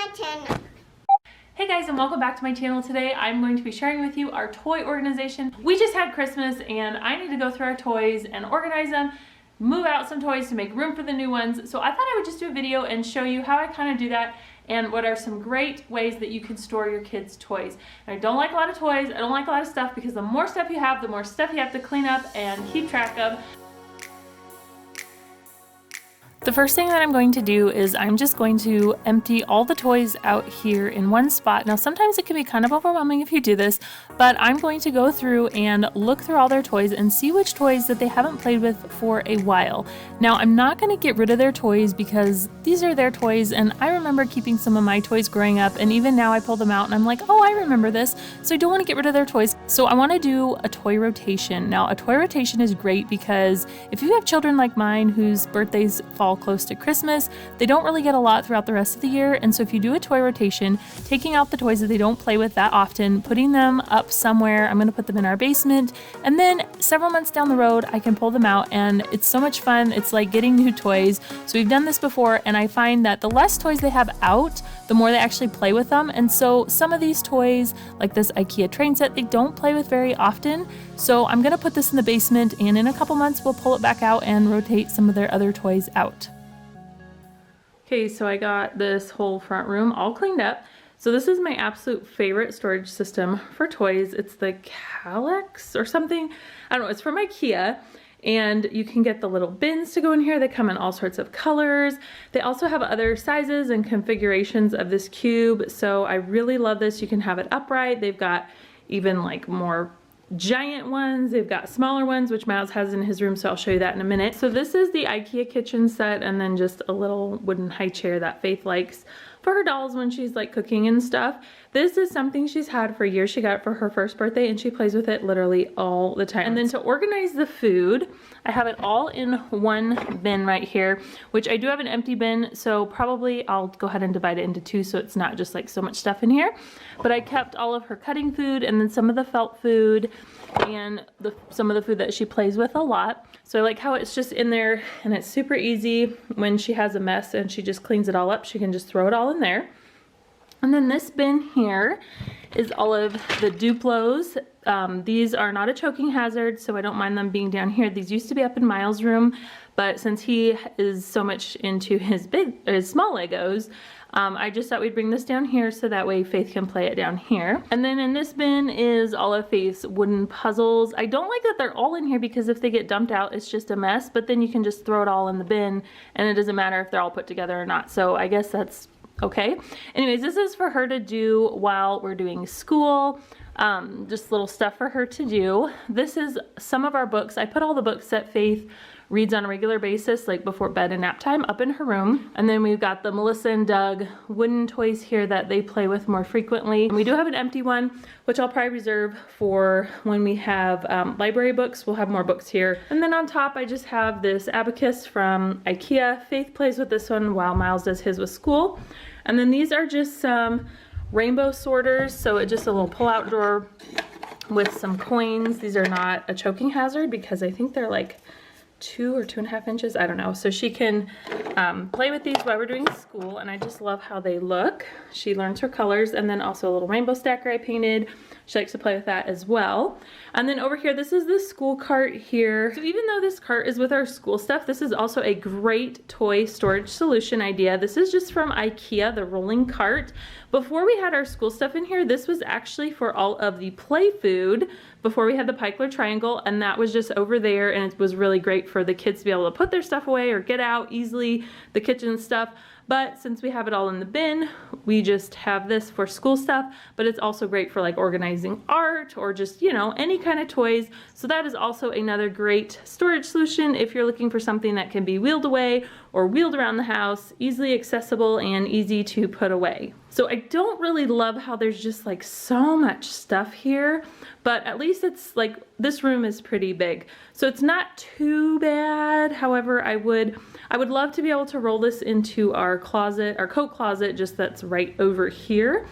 my channel. Hey guys, and welcome back to my channel. Today I'm going to be sharing with you our toy organization. We just had Christmas and I need to go through our toys and organize them, move out some toys to make room for the new ones. So I thought I would just do a video and show you how I kind of do that and what are some great ways that you can store your kids' toys. And I don't like a lot of toys, I don't like a lot of stuff, because the more stuff you have, the more stuff you have to clean up and keep track of. The first thing that I'm going to do is I'm just going to empty all the toys out here in one spot. Now sometimes it can be kind of overwhelming if you do this, but I'm going to go through and look through all their toys and see which toys that they haven't played with for a while. Now I'm not going to get rid of their toys because these are their toys, and I remember keeping some of my toys growing up, and even now I pull them out and I'm like, oh, I remember this, so I don't want to get rid of their toys. So I want to do a toy rotation. Now a toy rotation is great because if you have children like mine whose birthdays fall close to Christmas, they don't really get a lot throughout the rest of the year. And so if you do a toy rotation, taking out the toys that they don't play with that often, putting them up somewhere, I'm going to put them in our basement, and then several months down the road I can pull them out, and it's so much fun. It's like getting new toys. So we've done this before, and I find that the less toys they have out, the more they actually play with them. And so some of these toys, like this Ikea train set, they don't play with very often. So I'm going to put this in the basement, and in a couple months we'll pull it back out and rotate some of their other toys out. Okay, so I got this whole front room all cleaned up. So this is my absolute favorite storage system for toys. It's the Calyx or something. I don't know, it's from Ikea. And you can get the little bins to go in here. They come in all sorts of colors. They also have other sizes and configurations of this cube. So I really love this. You can have it upright. They've got even like more giant ones. They've got smaller ones, which Miles has in his room, so I'll show you that in a minute. So this is the Ikea kitchen set, and then just a little wooden high chair that Faith likes for her dolls when she's like cooking and stuff. This is something she's had for years. She got it for her first birthday and she plays with it literally all the time. And then to organize the food, I have it all in one bin right here, which I do have an empty bin, so probably I'll go ahead and divide it into two so it's not just like so much stuff in here. But I kept all of her cutting food and then some of the felt food and some of the food that she plays with a lot. So I like how it's just in there, and it's super easy when she has a mess and she just cleans it all up. She can just throw it all in there. And then this bin here is all of the Duplos. These are not a choking hazard, so I don't mind them being down here. These used to be up in Miles' room, but since he is so much into his small Legos, I just thought we'd bring this down here so that way Faith can play it down here. And then in this bin is all of Faith's wooden puzzles. I don't like that they're all in here because if they get dumped out, it's just a mess, but then you can just throw it all in the bin and it doesn't matter if they're all put together or not. So I guess that's okay. Anyways, this is for her to do while we're doing school. Just little stuff for her to do. This is some of our books. I put all the books that Faith reads on a regular basis, like before bed and nap time, up in her room. And then we've got the Melissa and Doug wooden toys here that they play with more frequently. And we do have an empty one, which I'll probably reserve for when we have library books. We'll have more books here. And then on top, I just have this abacus from Ikea. Faith plays with this one while Miles does his with school. And then these are just some rainbow sorters. So it's just a little pull-out drawer with some coins. These are not a choking hazard because I think they're like 2 or 2.5 inches, I don't know. So she can play with these while we're doing school, and I just love how they look. She learns her colors, and then also a little rainbow stacker I painted. She likes to play with that as well. And then over here, this is the school cart here. So even though this cart is with our school stuff, this is also a great toy storage solution idea. This is just from Ikea, the rolling cart. Before we had our school stuff in here, this was actually for all of the play food before we had the Pikler triangle, and that was just over there, and it was really great for the kids to be able to put their stuff away or get out easily, the kitchen stuff. But since we have it all in the bin, we just have this for school stuff, but it's also great for like organizing art or just, you know, any kind of toys. So that is also another great storage solution if you're looking for something that can be wheeled away or wheeled around the house, easily accessible and easy to put away. So I don't really love how there's just like so much stuff here, but at least it's like, this room is pretty big. So it's not too bad. However, I would love to be able to roll this into our closet, our coat closet, just that's right over here.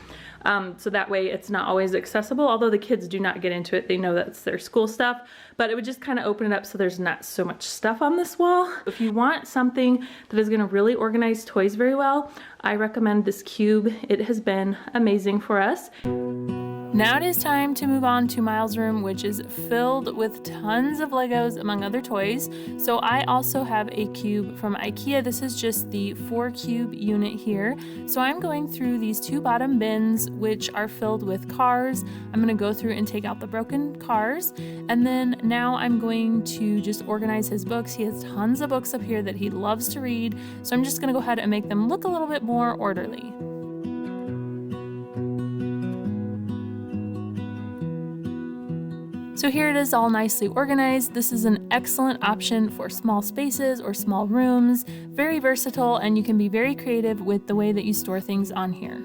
So that way it's not always accessible, although the kids do not get into it. They know that's their school stuff, but it would just kind of open it up so there's not so much stuff on this wall. If you want something that is gonna really organize toys very well, I recommend this cube. It has been amazing for us. Now it is time to move on to Miles' room, which is filled with tons of Legos among other toys. So I also have a cube from Ikea. This is just the 4-cube unit here. So I'm going through these 2 bottom bins, which are filled with cars. I'm gonna go through and take out the broken cars. And then now I'm going to just organize his books. He has tons of books up here that he loves to read. So I'm just gonna go ahead and make them look a little bit more orderly. So here it is all nicely organized. This is an excellent option for small spaces or small rooms. Very versatile, and you can be very creative with the way that you store things on here.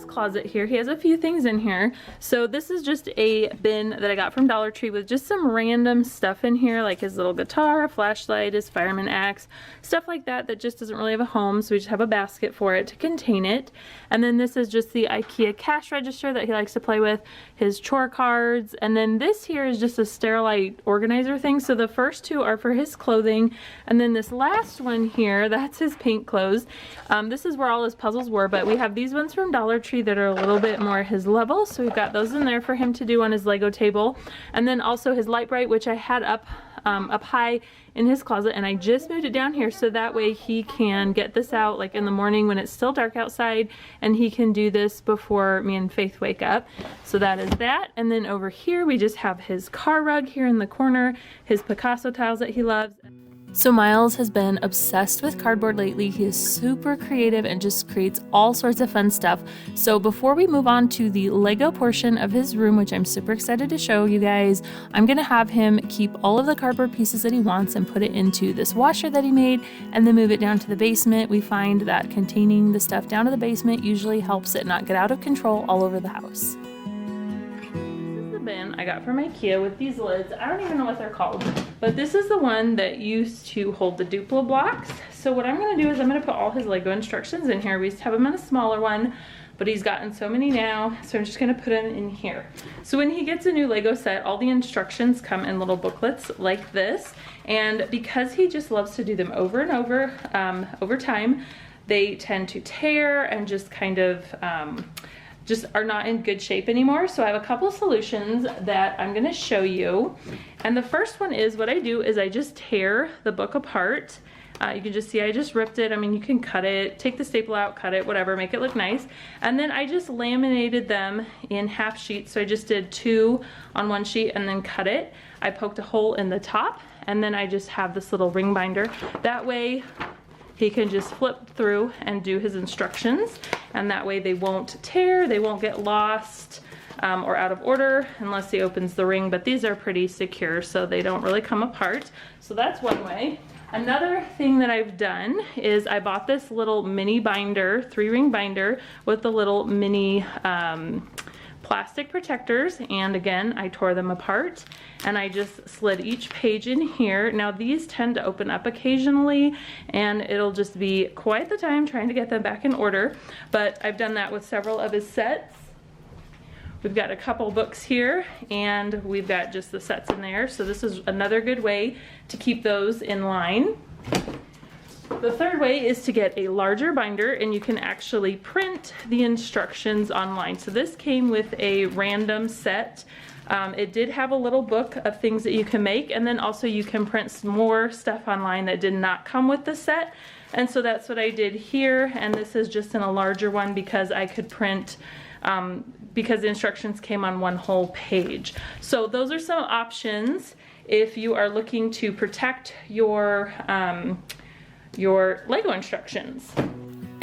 Closet here. He has a few things in here. So this is just a bin that I got from Dollar Tree with just some random stuff in here, like his little guitar, a flashlight, his fireman axe, stuff like that that just doesn't really have a home, so we just have a basket for it to contain it. And then this is just the Ikea cash register that he likes to play with, his chore cards, and then this here is just a Sterilite organizer thing. So the first 2 are for his clothing, and then this last one here, that's his paint clothes. This is where all his puzzles were, but we have these ones from Dollar Tree that are a little bit more his level, so we've got those in there for him to do on his Lego table. And then also his Light Bright, which I had up high in his closet, and I just moved it down here so that way he can get this out like in the morning when it's still dark outside, and he can do this before me and Faith wake up. So that is that. And then over here we just have his car rug here in the corner, his Picasso tiles that he loves. So Miles has been obsessed with cardboard lately. He is super creative and just creates all sorts of fun stuff. So before we move on to the Lego portion of his room, which I'm super excited to show you guys, I'm gonna have him keep all of the cardboard pieces that he wants and put it into this washer that he made, and then move it down to the basement. We find that containing the stuff down to the basement usually helps it not get out of control all over the house. Bin I got from Ikea with these lids. I don't even know what they're called, but this is the one that used to hold the Duplo blocks. So what I'm going to do is I'm going to put all his Lego instructions in here. We used to have him in a smaller one, but he's gotten so many now, so I'm just going to put them in here. So when he gets a new Lego set, all the instructions come in little booklets like this, and because he just loves to do them over and over time, they tend to tear and just kind of just are not in good shape anymore. So I have a couple solutions that I'm gonna show you. And the first one is, what I do is I just tear the book apart. You can just see I just ripped it. I mean, you can cut it, take the staple out, cut it, whatever, make it look nice. And then I just laminated them in half sheets. So I just did 2 on one sheet and then cut it. I poked a hole in the top, and then I just have this little ring binder. That way, he can just flip through and do his instructions, and that way they won't tear, they won't get lost or out of order unless he opens the ring, but these are pretty secure so they don't really come apart. So that's one way. Another thing that I've done is I bought this little mini binder, 3-ring binder with the little mini plastic protectors, and again I tore them apart and I just slid each page in here. Now these tend to open up occasionally and it'll just be quite the time trying to get them back in order, but I've done that with several of his sets. We've got a couple books here and we've got just the sets in there, so this is another good way to keep those in line. The third way is to get a larger binder, and you can actually print the instructions online. So this came with a random set. It did have a little book of things that you can make, and then also you can print some more stuff online that did not come with the set. And so that's what I did here, and this is just in a larger one because I could print because the instructions came on one whole page. So those are some options if you are looking to protect your Lego instructions.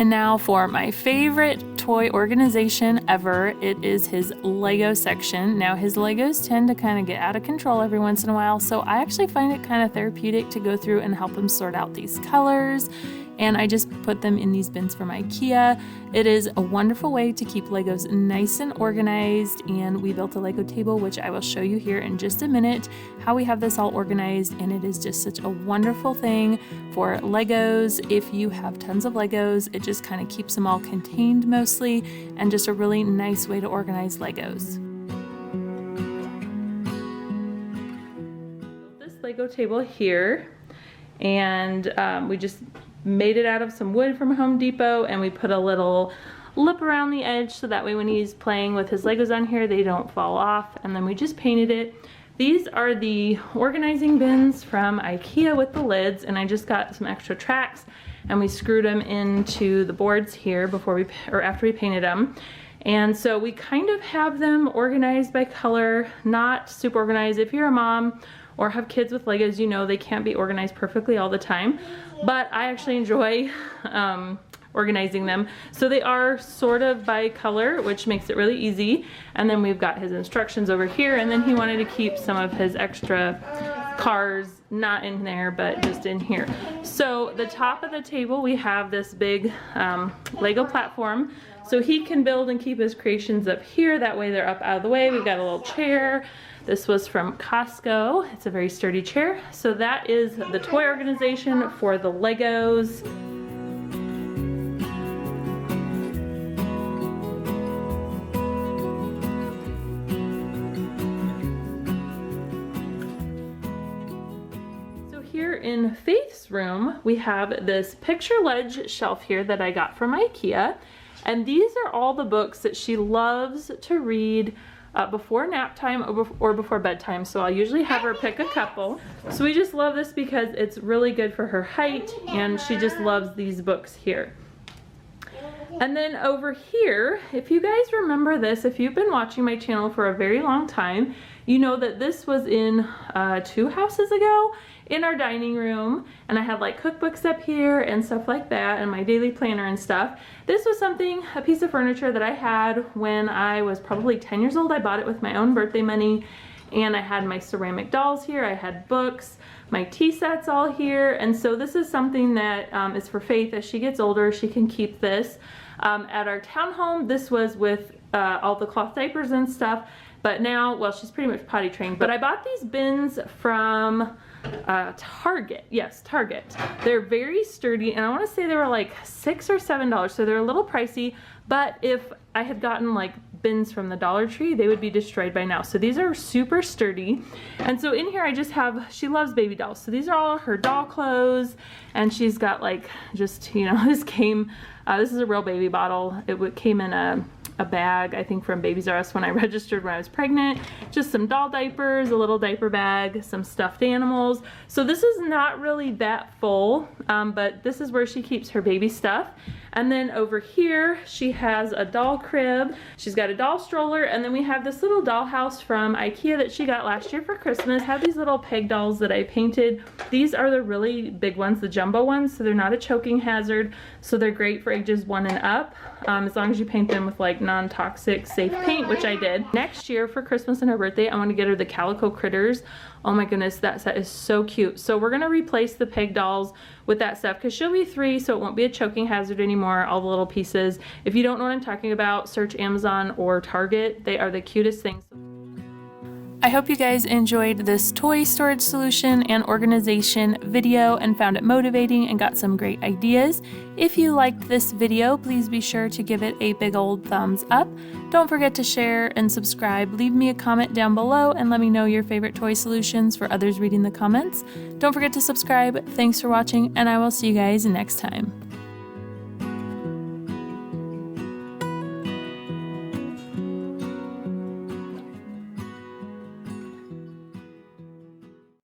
And now for my favorite toy organization ever, it is his Lego section. Now his Legos tend to kind of get out of control every once in a while, so I actually find it kind of therapeutic to go through and help him sort out these colors. And I just put them in these bins from Ikea. It is a wonderful way to keep Legos nice and organized, and we built a Lego table, which I will show you here in just a minute, how we have this all organized, and it is just such a wonderful thing for Legos. If you have tons of Legos, it just kind of keeps them all contained mostly, and just a really nice way to organize Legos. This Lego table here, and we just made it out of some wood from Home Depot, and we put a little lip around the edge so that way when he's playing with his Legos on here they don't fall off, and then we just painted it. These are the organizing bins from Ikea with the lids, and I just got some extra tracks and we screwed them into the boards here after we painted them. And so we kind of have them organized by color, not super organized. If you're a mom or have kids with Legos, you know they can't be organized perfectly all the time, but I actually enjoy organizing them. So they are sort of by color, which makes it really easy. And then we've got his instructions over here, and then he wanted to keep some of his extra cars not in there but just in here. So the top of the table we have this big Lego platform, so he can build and keep his creations up here. That way they're up out of the way. We've got a little chair. This was from Costco. It's a very sturdy chair. So that is the toy organization for the Legos. So here in Faith's room, we have this picture ledge shelf here that I got from Ikea. And these are all the books that she loves to read before nap time or before bedtime, so I'll usually have her pick a couple. So we just love this because it's really good for her height, and she just loves these books here. And then over here, if you guys remember this, if you've been watching my channel for a very long time, you know that this was in 2 houses ago in our dining room, and I had like cookbooks up here and stuff like that, and my daily planner and stuff. This was a piece of furniture that I had when I was probably 10 years old. I bought it with my own birthday money, and I had my ceramic dolls here, I had books, my tea sets all here, and so this is something that is for Faith. As she gets older, she can keep this. At our townhome, this was with all the cloth diapers and stuff, but now, well, she's pretty much potty trained. But I bought these bins from Target. Yes, Target. They're very sturdy, and I want to say they were like $6 or $7, so they're a little pricey, but if I had gotten like bins from the Dollar Tree, they would be destroyed by now. So these are super sturdy. And so in here I just have, she loves baby dolls, so these are all her doll clothes, and she's got like just, you know, this is a real baby bottle. It came in a bag, I think from Babies R Us when I registered when I was pregnant. Just some doll diapers, a little diaper bag, some stuffed animals. So this is not really that full, but this is where she keeps her baby stuff. And then over here, she has a doll crib. She's got a doll stroller, and then we have this little dollhouse from Ikea that she got last year for Christmas. Have these little peg dolls that I painted. These are the really big ones, the jumbo ones, so they're not a choking hazard. So they're great for ages 1 and up, as long as you paint them with like non-toxic safe paint, which I did. Next year for Christmas and her birthday, I want to get her the Calico Critters. Oh my goodness, that set is so cute. So we're gonna replace the peg dolls with that stuff because she'll be 3, so it won't be a choking hazard anymore, all the little pieces. If you don't know what I'm talking about, search Amazon or Target. They are the cutest things. I hope you guys enjoyed this toy storage solution and organization video and found it motivating and got some great ideas. If you liked this video, please be sure to give it a big old thumbs up. Don't forget to share and subscribe. Leave me a comment down below and let me know your favorite toy solutions for others reading the comments. Don't forget to subscribe. Thanks for watching, and I will see you guys next time.